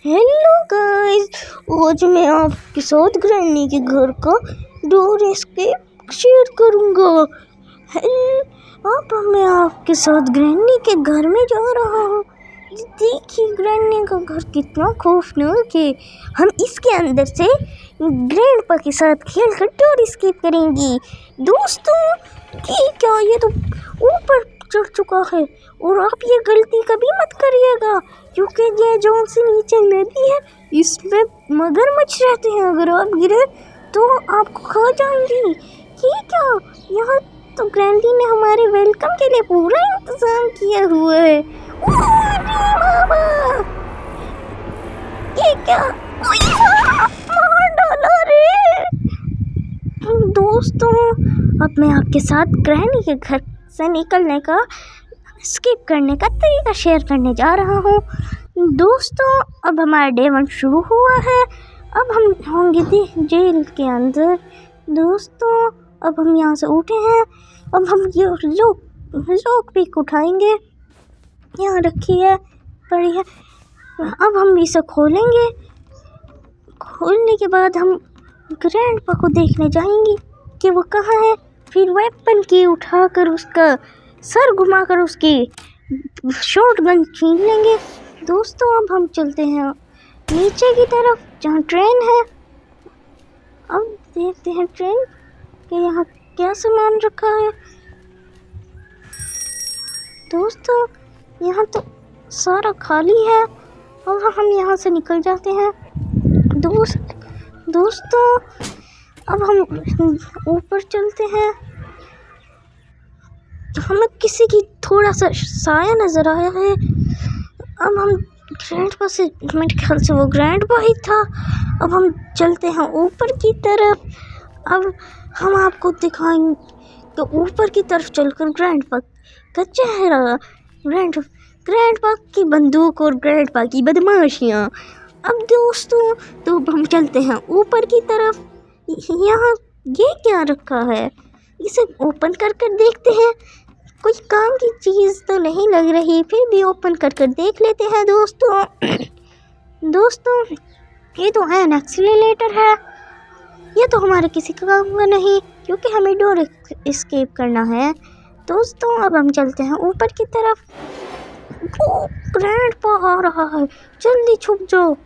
Hello guys, आज मैं आपके साथ ग्रैनी के घर का डोर एस्केप शेयर करूंगा। अब मैं आपके साथ ग्रैनी के घर में जा रहा हूँ। देखिए ग्रैनी का घर कितना खौफनाक है। हम इसके अंदर से ग्रैंडपा के साथ खेल कर डोर एस्केप करेंगे। दोस्तों क्या ये तो ऊपर चढ़ चुका है और आप ये गलती कभी मत करिएगा, क्योंकि ये जोन से नीचे नदी है, इसमें मगरमच्छ रहते हैं। अगर आप गिरे तो आपको खा जाएंगी। ठीक है, यहाँ तो ग्रैंडी ने हमारे वेलकम के लिए पूरा इंतजाम किया हुआ है। ये क्या मार डाला रे। दोस्तों अब मैं आपके साथ ग्रैनी के घर से निकलने का स्किप करने का तरीका शेयर करने जा रहा हूँ। दोस्तों अब हमारा डे 1 शुरू हुआ है। अब हम होंगे जेल के अंदर। दोस्तों अब हम यहाँ से उठे हैं। अब हम ये लोग पिक उठाएंगे, यहाँ रखी है पड़ी है। अब हम इसे खोलेंगे। खोलने के बाद हम ग्रैंडपा को देखने जाएंगे कि वो कहाँ है। फिर वेपन की उठाकर उसका सर घुमाकर उसकी शॉटगन छीन लेंगे। दोस्तों अब हम चलते हैं नीचे की तरफ जहाँ ट्रेन है। अब देखते हैं ट्रेन के यहाँ क्या सामान रखा है। दोस्तों यहाँ तो सारा खाली है। अब हम यहाँ से निकल जाते हैं। दोस्तों अब हम ऊपर चलते हैं। हमें किसी की थोड़ा सा साया नज़र आया है। अब हम ग्रैंडपा से, मेरे ख्याल से वो ग्रैंडपा ही था। अब हम चलते हैं ऊपर की तरफ। अब हम आपको दिखाएंगे तो ऊपर की तरफ चलकर ग्रैंडपा का चेहरा, ग्रैंडपा की बंदूक और ग्रैंडपा की बदमाशियाँ। अब दोस्तों तो हम चलते हैं ऊपर की तरफ। यहाँ ये क्या रखा है, इसे ओपन कर देखते हैं। कोई काम की चीज़ तो नहीं लग रही, फिर भी ओपन कर देख लेते हैं। दोस्तों ये तो एन एक्सीलरेटर है। ये तो हमारे किसी काम का नहीं, क्योंकि हमें डोर एस्केप करना है। दोस्तों अब हम चलते हैं ऊपर की तरफ। वो ग्रैंडपा आ रहा है, जल्दी छुप जाओ।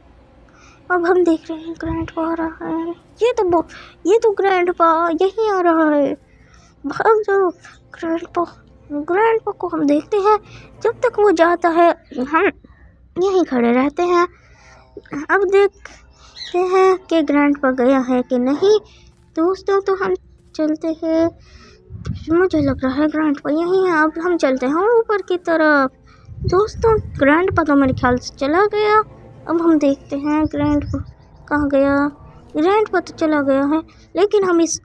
अब हम देख रहे हैं ग्रैंडपा आ रहा है। ये तो ग्रैंडपा यहीं आ रहा है। भाग जाओ। ग्रैंडपा को हम देखते हैं। जब तक वो जाता है हम यहीं खड़े रहते हैं। अब देखते हैं कि ग्रैंडपा गया है कि नहीं। दोस्तों तो हम चलते हैं। मुझे लग रहा है ग्रैंडपा यहीं है। अब हम चलते हैं ऊपर की तरफ। दोस्तों ग्रैंडपा तो मेरे ख्याल से चला गया। अब हम देखते हैं ग्रैंडपा कहाँ गया। ग्रैंडपा तो चला गया है, लेकिन हम इस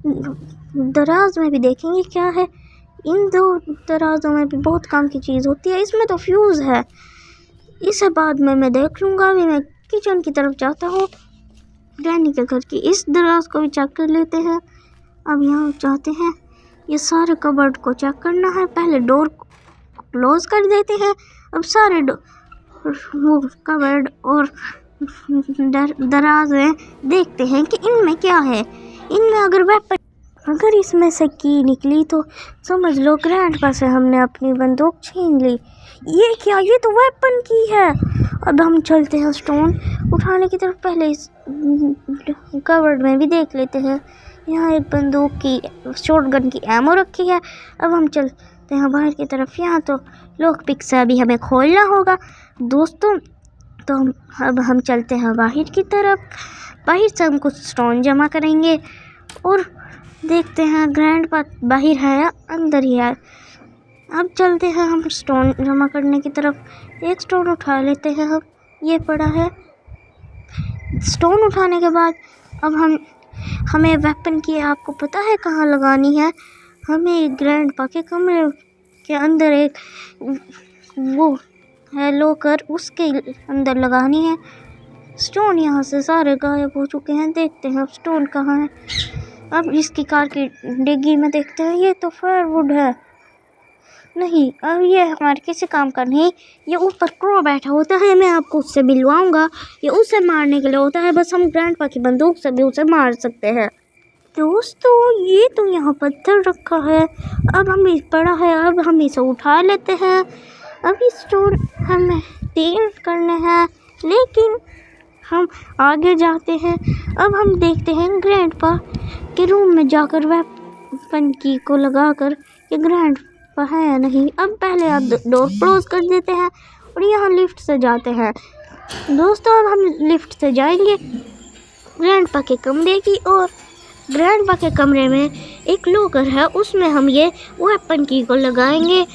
दराज में भी देखेंगे क्या है। इन दो दराजों में भी बहुत काम की चीज़ होती है। इसमें तो फ्यूज़ है, इसे बाद में मैं देख लूँगा। अभी मैं किचन की तरफ जाता हूँ। ग्रैनी के घर की इस दराज को भी चेक कर लेते हैं। अब यहाँ जाते हैं, ये सारे कबर्ड को चेक करना है। पहले डोर को क्लोज कर देते हैं। अब सारे वो कबर्ड और दराज में देखते हैं कि इनमें क्या है। इनमें अगर इसमें से की निकली तो समझ लो ग्रैंडपा से हमने अपनी बंदूक छीन ली। ये क्या, ये तो वेपन की है। अब हम चलते हैं स्टोन उठाने की तरफ। पहले इस कबर्ड में भी देख लेते हैं। यहाँ एक बंदूक की शॉटगन की एमो रखी है। अब हम चलते हैं बाहर की तरफ। यहाँ तो लॉक पिक से अभी हमें खोलना होगा। दोस्तों तो अब हम चलते हैं बाहर की तरफ। बाहर से हम कुछ स्टोन जमा करेंगे और देखते हैं ग्रैंडपा बाहर है या अंदर ही है। अब चलते हैं हम स्टोन जमा करने की तरफ। एक स्टोन उठा लेते हैं हम, ये पड़ा है। स्टोन उठाने के बाद अब हमें वेपन की, आपको पता है कहाँ लगानी है। हमें ग्रैंडपा के कमरे के अंदर एक वो है लॉकर, उसके अंदर लगानी है। स्टोन यहाँ से सारे गायब हो चुके हैं। देखते हैं अब स्टोन कहाँ है। अब इसकी कार की डिग्गी में देखते हैं। ये तो फायरवुड है। नहीं, अब ये हमारे किसी काम का नहीं। ये ऊपर क्रो बैठा होता है, मैं आपको उससे मिलवाऊंगा। ये उसे मारने के लिए होता है, बस हम ग्रैंडपा की बंदूक से भी उसे मार सकते हैं। दोस्तों ये तो यहाँ पत्थर रखा है, अब हम इस पड़ा है, अब हम इसे उठा लेते हैं। अब इस स्टोर हमें 3 करने हैं, लेकिन हम आगे जाते हैं। अब हम देखते हैं ग्रैंडपा के रूम में जाकर वेपन की को लगाकर कि ग्रैंडपा है या नहीं। अब पहले आप डोर क्लोज कर देते हैं और यहाँ लिफ्ट से जाते हैं। दोस्तों अब हम लिफ्ट से जाएंगे ग्रैंडपा के कमरे की ओर। ग्रैंडपा के कमरे में एक लॉकर है, उसमें हम ये वेपन की को लगाएंगे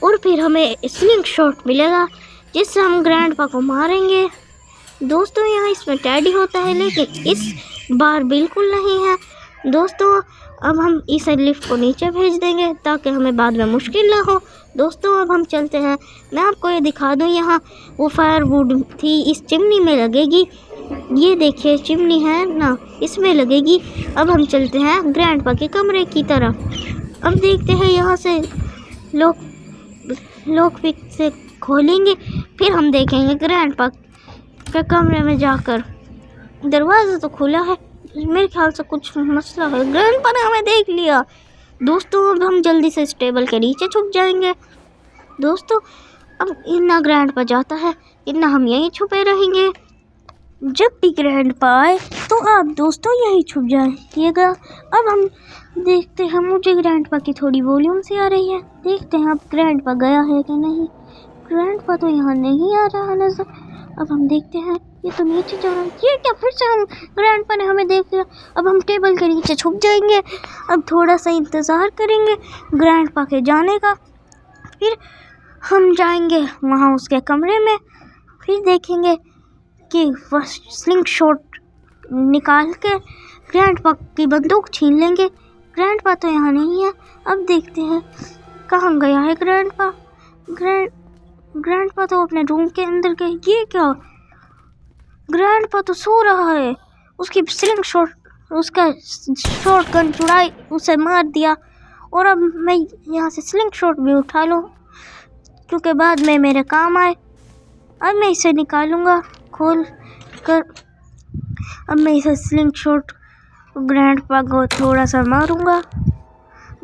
और फिर हमें स्लिंग शॉट मिलेगा जिससे हम ग्रैंडपा को मारेंगे। दोस्तों यहाँ इसमें टैडी होता है, लेकिन इस बार बिल्कुल नहीं है। दोस्तों अब हम इसे लिफ्ट को नीचे भेज देंगे ताकि हमें बाद में मुश्किल ना हो। दोस्तों अब हम चलते हैं, मैं आपको ये दिखा दूँ, यहाँ वो फायरवुड थी, इस चिमनी में लगेगी। ये देखिए चिमनी है ना, इसमें लगेगी। अब हम चलते हैं ग्रैंडपा के कमरे की तरफ। अब देखते हैं यहाँ से लॉक पिक से खोलेंगे, फिर हम देखेंगे ग्रैंडपा के कमरे में जाकर। दरवाज़ा तो खुला है, मेरे ख्याल से कुछ मसला है। ग्रैंडपा ने हमें देख लिया। दोस्तों अब हम जल्दी से इस टेबल के नीचे छुप जाएंगे। दोस्तों अब इतना ग्रैंडपा जाता है, इतना हम यहीं छुपे रहेंगे। जब भी ग्रैंडपा आए तो आप दोस्तों यहीं छुप जाइएगा। अब हम देखते हैं, मुझे ग्रैंडपा की थोड़ी वॉल्यूम सी आ रही है, देखते हैं अब ग्रैंडपा गया है कि नहीं। ग्रैंडपा तो यहाँ नहीं आ रहा नजर। अब हम देखते हैं, ये तो नीचे जा रहा है। ये क्या, फिर से हम ग्रैंडपा ने हमें देख लिया। अब हम टेबल के नीचे छुप जाएंगे। अब थोड़ा सा इंतज़ार करेंगे ग्रैंडपा के जाने का, फिर हम जाएंगे वहाँ उसके कमरे में, फिर देखेंगे कि फर्स्ट स्लिंग शॉट निकाल के ग्रैंडपा की बंदूक छीन लेंगे। ग्रैंडपा तो यहाँ नहीं है। अब देखते हैं कहाँ गया है ग्रैंडपा। ग्रैंडपा तो अपने रूम के अंदर गए। ये क्या, ग्रैंडपा तो सो रहा है। उसकी स्लिंग शॉट, उसका शॉट गन चुराई, उसे मार दिया। और अब मैं यहाँ से स्लिंग शॉट भी उठा लूँ क्योंकि बाद में मेरे काम आए। अब मैं इसे निकालूंगा खोल कर। अब मैं इसे स्लिंग शॉट ग्रैंडपा को थोड़ा सा मारूंगा।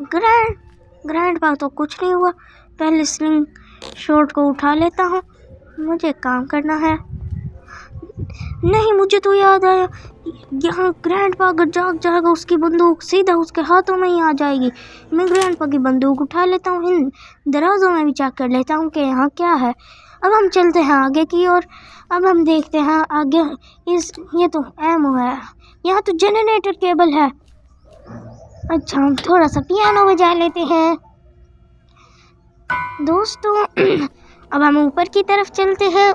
ग्रैंडपा तो कुछ नहीं हुआ। पहले स्लिंग शॉट को उठा लेता हूँ, मुझे काम करना है। नहीं, मुझे तो याद आया, यहाँ ग्रैंडपा अगर जाग जाएगा उसकी बंदूक सीधा उसके हाथों में ही आ जाएगी। मैं ग्रैंडपा की बंदूक उठा लेता हूँ, इन दराजों में भी चेक कर लेता हूँ कि यहाँ क्या है। अब हम चलते हैं आगे की ओर। अब हम देखते हैं आगे ये तो एमओ है, यहाँ तो जनरेटर केबल है। अच्छा हम थोड़ा सा पियानो बजा लेते हैं। दोस्तों अब हम ऊपर की तरफ चलते हैं।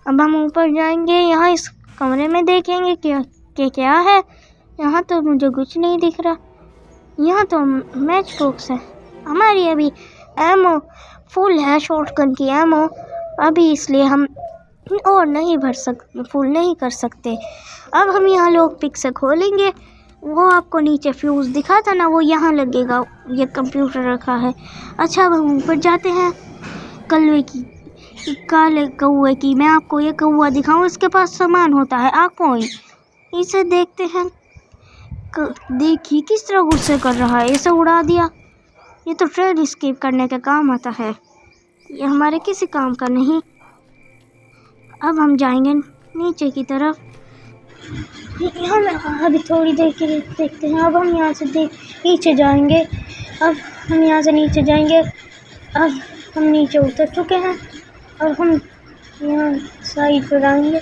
अब हम ऊपर जाएंगे, यहाँ इस कमरे में देखेंगे क्या है। यहाँ तो मुझे कुछ नहीं दिख रहा। यहाँ तो मैच बॉक्स है, हमारी अभी एमओ फुल है, शॉटगन की एमओ अभी, इसलिए हम और नहीं फुल नहीं कर सकते। अब हम यहाँ लॉक पिक से खोलेंगे। वो आपको नीचे फ्यूज़ दिखा था ना, वो यहाँ लगेगा, ये कंप्यूटर रखा है। अच्छा अब हम ऊपर जाते हैं। काले कौए की, मैं आपको ये कौआ दिखाऊं, इसके पास सामान होता है आँखों, इसे देखते हैं। देखिए किस तरह गुस्से कर रहा है, इसे उड़ा दिया। ये तो ट्रेन एस्केप करने का काम आता है, ये हमारे किसी काम का नहीं। अब हम जाएंगे नीचे की तरफ। यहाँ अभी थोड़ी देर के लिए देखते हैं। अब हम यहाँ से नीचे जाएंगे। अब हम यहाँ से नीचे जाएंगे। अब हम नीचे उतर चुके हैं। अब हम यहाँ साइड पर आएंगे।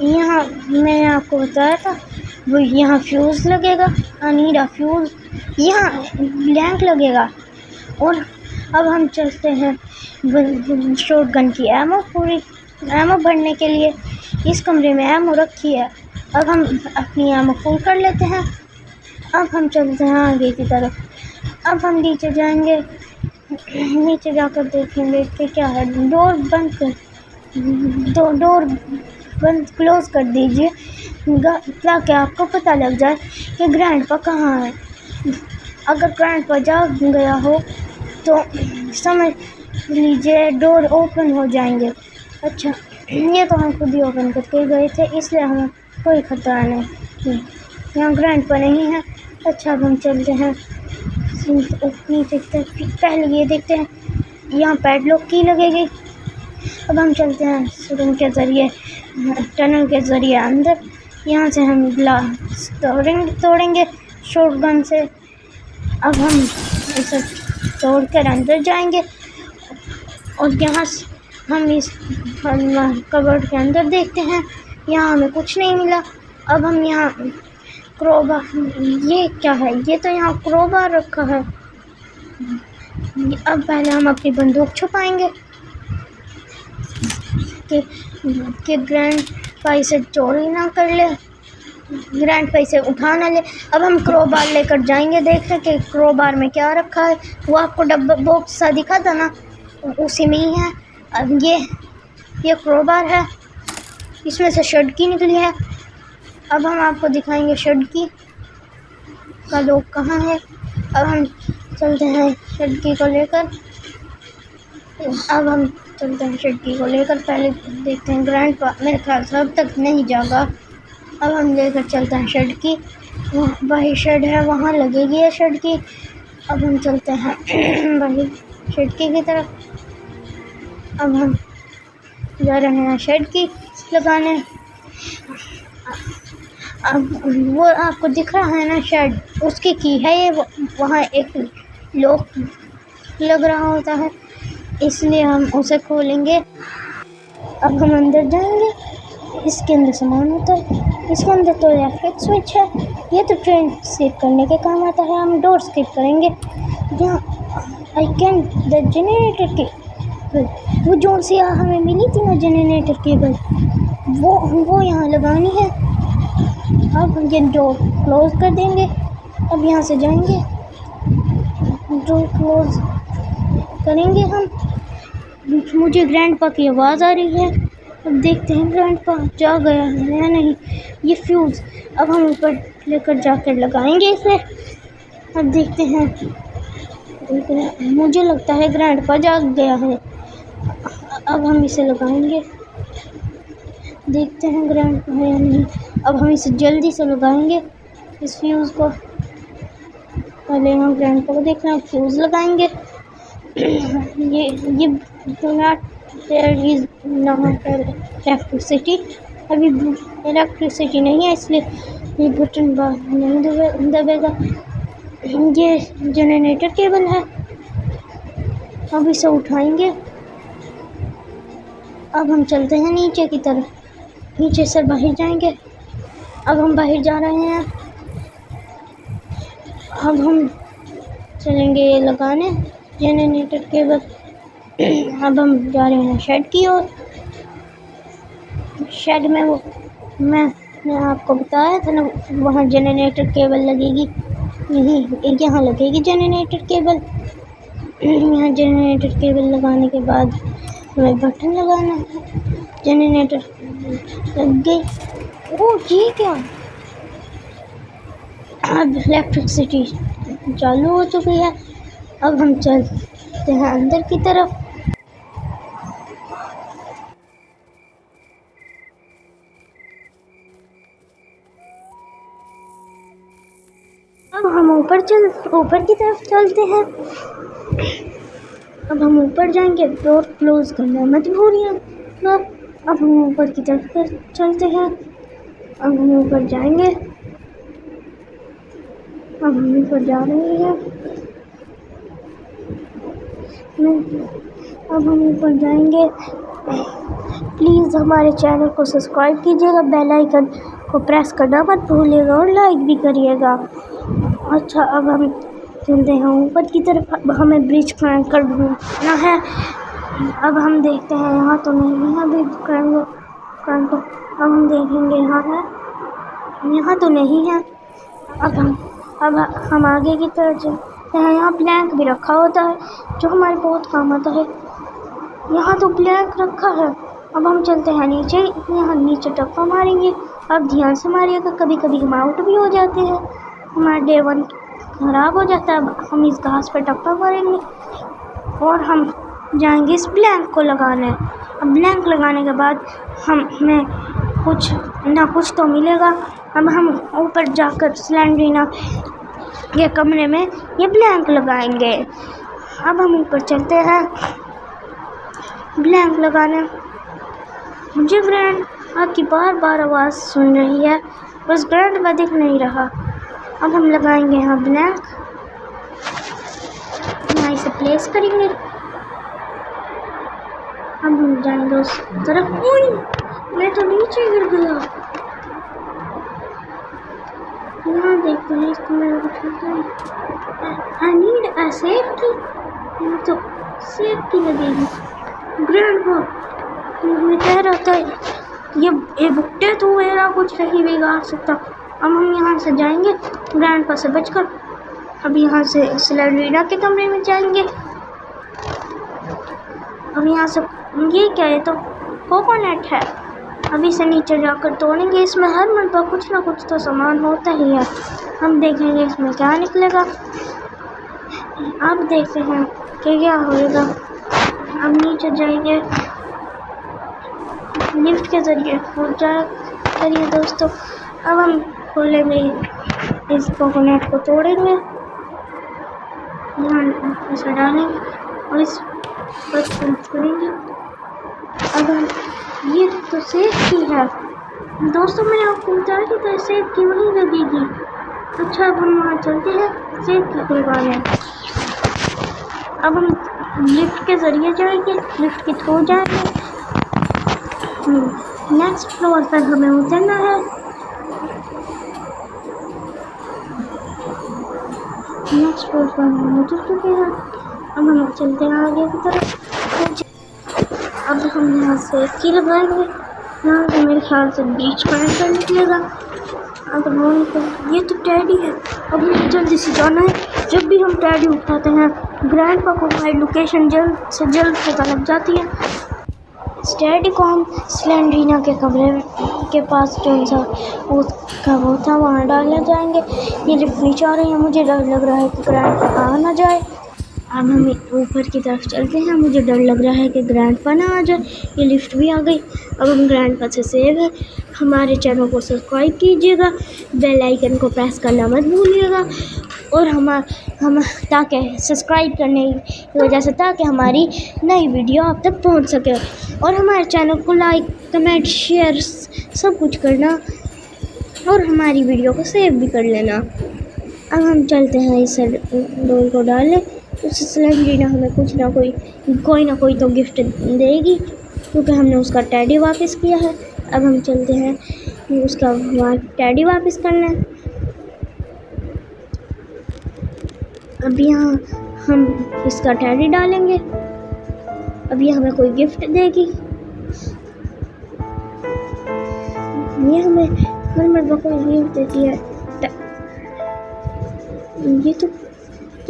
यहाँ मैंने आपको बताया था वो यहाँ फ्यूज़ लगेगा, अनीरा फ्यूज़, यहाँ ब्लैंक लगेगा। और अब हम चलते हैं शॉटगन की एमओ, पूरी एमओ भरने के लिए। इस कमरे में एमओ रखी है। अब हम अपनी एमओ फुल कर लेते हैं। अब हम चलते हैं आगे की तरफ। अब हम नीचे जाएंगे, नीचे जाकर देखेंगे कि क्या है। डोर बंद क्लोज कर दीजिए ताकि आपको पता लग जाए कि ग्रैंडपा कहाँ है। अगर ग्रैंडपा जाग गया हो तो समझ लीजिए डोर ओपन हो जाएंगे। अच्छा, ये तो हम खुद ही ओपन करके गए थे, इसलिए हमें कोई खतरा नहीं। यहाँ ग्रैंडपा नहीं है। अच्छा, अब हम चलते हैं नीचे की तरफ। पहले ये देखते हैं, यहाँ पैडलॉक की लगेगी। अब हम चलते हैं रूम के ज़रिए, टनल के ज़रिए अंदर। यहाँ से हम ग्लास तोड़ेंगे शॉटगन से। अब हम इसे तोड़कर अंदर जाएंगे और यहाँ से हम इस कबर्ड के अंदर देखते हैं। यहाँ हमें कुछ नहीं मिला। अब हम यहाँ क्रोबार, ये क्या है? ये तो यहाँ क्रोबार रखा है। अब पहले हम अपनी बंदूक छुपाएंगे कि ग्रैंडपा इसे चोरी ना कर ले, ग्रैंडपा इसे उठा ना ले। अब हम क्रोबार लेकर जाएंगे, देखें कि क्रोबार में क्या रखा है। वो आपको डब्बा बॉक्स सा दिखा था ना, उसी में ही है। अब ये क्रोबार है, इसमें से शटकी निकली है। अब हम आपको दिखाएंगे शटकी का लोग कहाँ है। अब हम चलते हैं शटकी को लेकर। पहले देखते हैं ग्रैंडपा, मेरे ख्याल से अब तक नहीं जागा। अब हम लेकर चलते हैं शटकी, वही शेड है, वहाँ लगेगी है शटकी। अब हम चलते हैं वही शटकी की तरफ। अब हम जा रहे हैं शटकी लगाने। अब वो आपको दिख रहा है ना शेड, उसकी की है ये, वहाँ एक लॉक लग रहा होता है, इसलिए हम उसे खोलेंगे। अब हम अंदर जाएंगे, इसके अंदर सामान होता है। इसके अंदर तो इलेक्ट्रिक स्विच है, ये तो ट्रेन स्किप करने के काम आता है। हम डोर स्किप करेंगे। यहाँ आई कैन द जनरेटर की वो जो सी हमें मिली थी ना जनरेटर केबल, वो यहाँ लगानी है। अब हम ये डोर क्लोज कर देंगे। अब यहाँ से जाएंगे, डोर क्लोज करेंगे हम। मुझे ग्रैंडपा की आवाज़ आ रही है। अब देखते हैं ग्रैंडपा जा गया है या नहीं। ये फ्यूज़ अब हम ऊपर लेकर जाकर लगाएंगे इसे। अब देखते हैं, मुझे लगता है ग्रैंडपा जाग गया है। अब हम इसे लगाएंगे, देखते हैं ग्रैंडपा है या नहीं। अब हम इसे जल्दी से लगाएंगे इस फ्यूज़ को। पहले हम ग्रैंडपा को देखना है, फ्यूज़ लगाएंगे। ये do not there is not electricity, अभी इलेक्ट्रिसिटी नहीं है, इसलिए ये बटन बार नहीं दबेगा। ये जनरेटर केबल है, अब इसे उठाएंगे। अब हम चलते हैं नीचे की तरफ, नीचे से बाहर जाएंगे। अब हम बाहर जा रहे हैं। अब हम चलेंगे ये लगाने जनरेटर केबल। अब हम जा रहे हैं शेड की ओर। शेड में वो मैंने आपको बताया था ना, वहाँ जनरेटर केबल लगेगी, यही यहाँ लगेगी जनरेटर केबल। यहाँ जनरेटर केबल लगाने के बाद हमें बटन लगाना है। जनरेटर लग गई। ओह ये क्या, अब इलेक्ट्रिसिटी चालू हो चुकी है। अब हम चलते हैं अंदर की तरफ। अब हम ऊपर की तरफ चलते हैं। अब हम ऊपर जाएंगे, डोर क्लोज करना मजबूरी है। अब हम ऊपर की तरफ चलते हैं। अब हम ऊपर जाएंगे। अब हम ऊपर जा रहे हैं। अब हम ऊपर जाएंगे। प्लीज़ हमारे चैनल को सब्सक्राइब कीजिएगा, बेल आइकन को प्रेस करना मत भूलिएगा और लाइक भी करिएगा। अच्छा, अब हम चलते हैं ऊपर की तरफ। अब हमें ब्रिज क्रैंक कर ढूंढना है। अब हम देखते हैं, यहाँ तो नहीं है ब्रिज क्रैंक। अब हम देखेंगे, यहाँ है, यहाँ तो नहीं है। अब हम आगे की तरफ चलते हैं। यहाँ प्लैंक भी रखा होता है जो हमारे बहुत काम आता है। यहाँ तो प्लैंक रखा है। अब हम चलते हैं नीचे, यहाँ नीचे टप्पा मारेंगे। अब ध्यान से मारिएगा, कभी कभी हम आउट भी हो जाते हैं, हमारा डे 1 ख़राब हो जाता है। अब हम इस घास पर टप्पा मारेंगे और हम जाएंगे इस ब्लैंक को लगाने। अब ब्लैंक लगाने के बाद हमें कुछ ना कुछ तो मिलेगा। अब हम ऊपर जाकर स्लेंडरीना के कमरे में ये ब्लैंक लगाएंगे। अब हम ऊपर चलते हैं ब्लैंक लगाने। मुझे ग्रैंड आपकी बार बार आवाज़ सुन रही है, बस ग्रैंड में दिख नहीं रहा। अब हम लगाएंगे यहाँ ब्लैंक, यहाँ इसे प्लेस करेंगे। अब हम जाएंगे उस तरफ। मैं तो नीचे गिर गया। यहाँ देखते हैं इसको मैं उठाता हूँ। आई नीड अ सेफ की। यहाँ तो सेफ की लगेगी। ग्रैंडपा मैं कह रहा था ये बुट्टे तो मेरा कुछ नहीं बिगाड़ सकता। अब हम यहाँ से जाएंगे ग्रैंडपा से बचकर। अब यहाँ से स्लेंडरीना के कमरे में जाएंगे। अब यहाँ से ये क्या है, तो कोकोनट है। अभी से नीचे जाकर तोड़ेंगे। इसमें हर मरतबा कुछ ना कुछ तो सामान होता ही है। हम देखेंगे इसमें क्या निकलेगा। अब देखते हैं कि क्या होगा। अब नीचे जाएंगे लिफ्ट के ज़रिए करिए दोस्तों। अब हम खोलेंगे इस कोकोनट को, तोड़ेंगे, यहाँ इसे डालेंगे और इस पर करेंगे। अब हम ये तो सेफ की है दोस्तों, मैंने आपको बताया कि तो सेफ की वहीं लगेगी। अच्छा अब हम वहाँ चलते हैं सेफ की खुलवाने। अब हम लिफ्ट के ज़रिए जाएंगे, लिफ्ट के थ्रू जाएंगे। नेक्स्ट फ्लोर पर हमें उतरना है। नेक्स्ट फ्लोर पर हम उतर चुके हैं। अब हम चलते हैं आगे की तरफ। अब हम यहाँ से की लगाएंगे। यहाँ से मेरे ख्याल से बीच पॉइंट पर निकलेगा। अगर वो निकल, ये तो टैडी है। अब हमें जल्दी से जाना है। जब भी हम टैडी उठाते हैं ग्रैंडपा को हमारी लोकेशन जल्द से जल्द पता लग जाती है। इस टैडी को हम स्लेंडरीना के कमरे के पास जो सा वो था वहाँ डालने जाएंगे। ये लिफ्ट नीचे आ रही है। मुझे डर लग रहा है कि ग्रैंडपा आ ना जाए। अब हम ऊपर की तरफ चलते हैं। मुझे डर लग रहा है कि ग्रैंडपा ना आ जाए। ये लिफ्ट भी आ गई। अब हम ग्रैंडपा से सेव है। हमारे चैनल को सब्सक्राइब कीजिएगा, बेल आइकन को प्रेस करना मत भूलिएगा। और हम ताकि सब्सक्राइब करने की वजह से ताकि हमारी नई वीडियो आप तक पहुंच सके। और हमारे चैनल को लाइक, कमेंट, शेयर सब कुछ करना और हमारी वीडियो को सेव भी कर लेना। अब हम चलते हैं इस डोल को डालें। उससे स्लेंडरीना हमें कुछ ना कोई ना कोई तो गिफ्ट देगी, क्योंकि हमने उसका टैडी वापस किया है। अब हम चलते हैं उसका टैडी वापस करना है। अब यहाँ हम इसका टैडी डालेंगे। अब ये हमें कोई गिफ्ट देगी। ये हमें हर मरतबा कोई गिफ्ट देती है।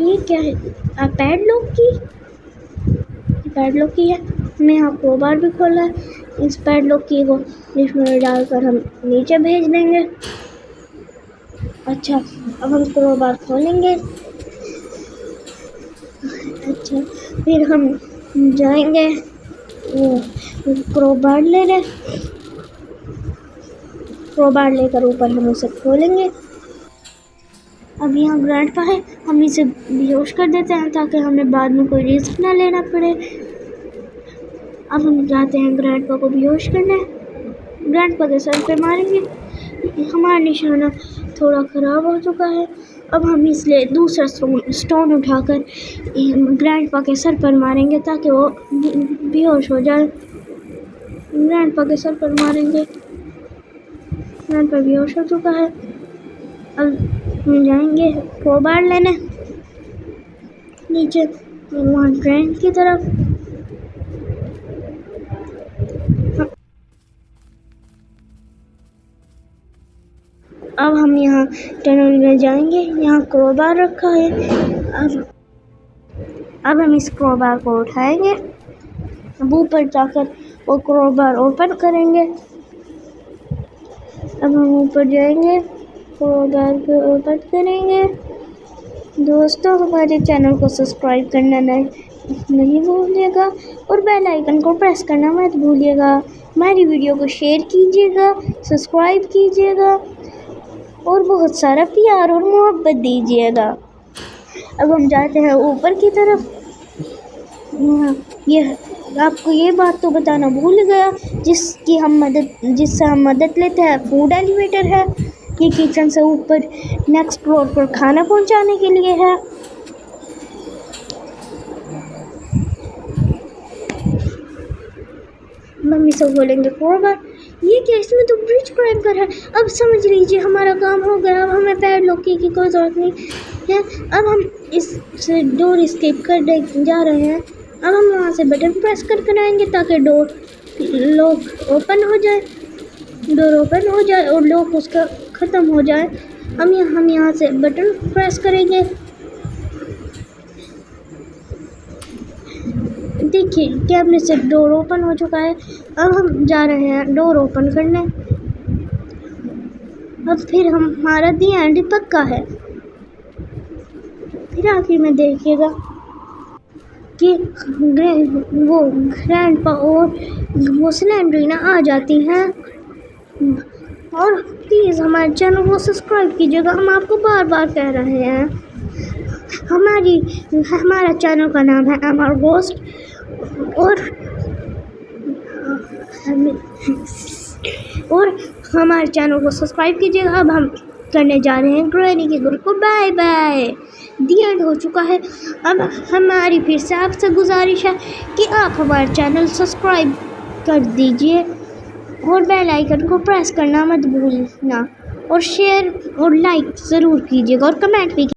ये क्या है? पैडलॉक की है। हमने यहाँ क्रोबार भी खोला है। इस पैडलॉक की को लिफ्ट में डालकर हम नीचे भेज देंगे। अच्छा अब हम क्रोबार खोलेंगे। अच्छा फिर हम जाएंगे क्रोबार लेने। क्रोबार लेकर ऊपर हम उसे खोलेंगे। अब यहाँ ग्रैंडपा है। हम इसे बेहोश कर देते हैं ताकि हमें बाद में कोई रिस्क ना लेना पड़े। अब हम जाते हैं ग्रैंडपा को बेहोश करने। ग्रैंडपा के सर पे मारेंगे। हमारा निशाना थोड़ा ख़राब हो चुका है। अब हम इसलिए दूसरा स्टोन उठाकर ग्रैंडपा के सर पर मारेंगे ताकि वो बेहोश हो जाए। ग्रैंडपा के सर पर मारेंगे। ग्रैंडपा बेहोश हो चुका है। अब हम जाएंगे क्रोबार लेने नीचे वहाँ ट्रेन की तरफ। अब हम यहाँ टनल में जाएंगे। यहाँ क्रोबार रखा है। अब हम इस क्रोबार को उठाएंगे। अब ऊपर जाकर वो क्रोबार ओपन करेंगे। अब हम ऊपर जाएंगे, क्रोबार को ओपन करेंगे। दोस्तों हमारे चैनल को सब्सक्राइब करना नहीं भूलिएगा और बेल आइकन को प्रेस करना मत भूलिएगा। हमारी वीडियो को शेयर कीजिएगा, सब्सक्राइब कीजिएगा और बहुत सारा प्यार और मोहब्बत दीजिएगा। अब हम जाते हैं ऊपर की तरफ। ये आपको ये बात तो बताना भूल गया, जिससे हम मदद लेते हैं, फूड एलिवेटर है। ये किचन से ऊपर नेक्स्ट फ्लोर पर खाना पहुंचाने के लिए है। मम्मी से बोलेंगे फॉरवर्ड। ये क्या, इसमें तो ब्रिज क्रैकर है। अब समझ लीजिए हमारा काम हो गया। अब हमें पैड लॉक की कोई ज़रूरत नहीं है। अब हम इस डोर एस्केप कर जा रहे हैं। अब हम वहाँ से बटन प्रेस कर आएंगे ताकि डोर लॉक ओपन हो जाए, डोर ओपन हो जाए और लॉक उसका ख़त्म हो जाए। हम यहाँ से बटन प्रेस करेंगे। देखिए कैमरे से डोर ओपन हो चुका है। अब हम जा रहे हैं डोर ओपन करने। अब फिर हमारा दी एंड पक्का है। फिर आखिर में देखिएगा कि वो ग्रैंडपा और वो स्लेंडरीना आ जाती हैं। और प्लीज़ हमारे चैनल को सब्सक्राइब कीजिएगा, हम आपको बार बार कह रहे हैं। हमारा चैनल का नाम है अमर गोस्ट और हमारे चैनल को सब्सक्राइब कीजिएगा। अब हम करने जा रहे हैं ग्रैनी के घर को बाय बाय। दी एंड हो चुका है। अब हमारी फिर से आपसे गुजारिश है कि आप हमारे चैनल सब्सक्राइब कर दीजिए और बेल आइकन को प्रेस करना मत भूलना और शेयर और लाइक ज़रूर कीजिएगा और कमेंट भी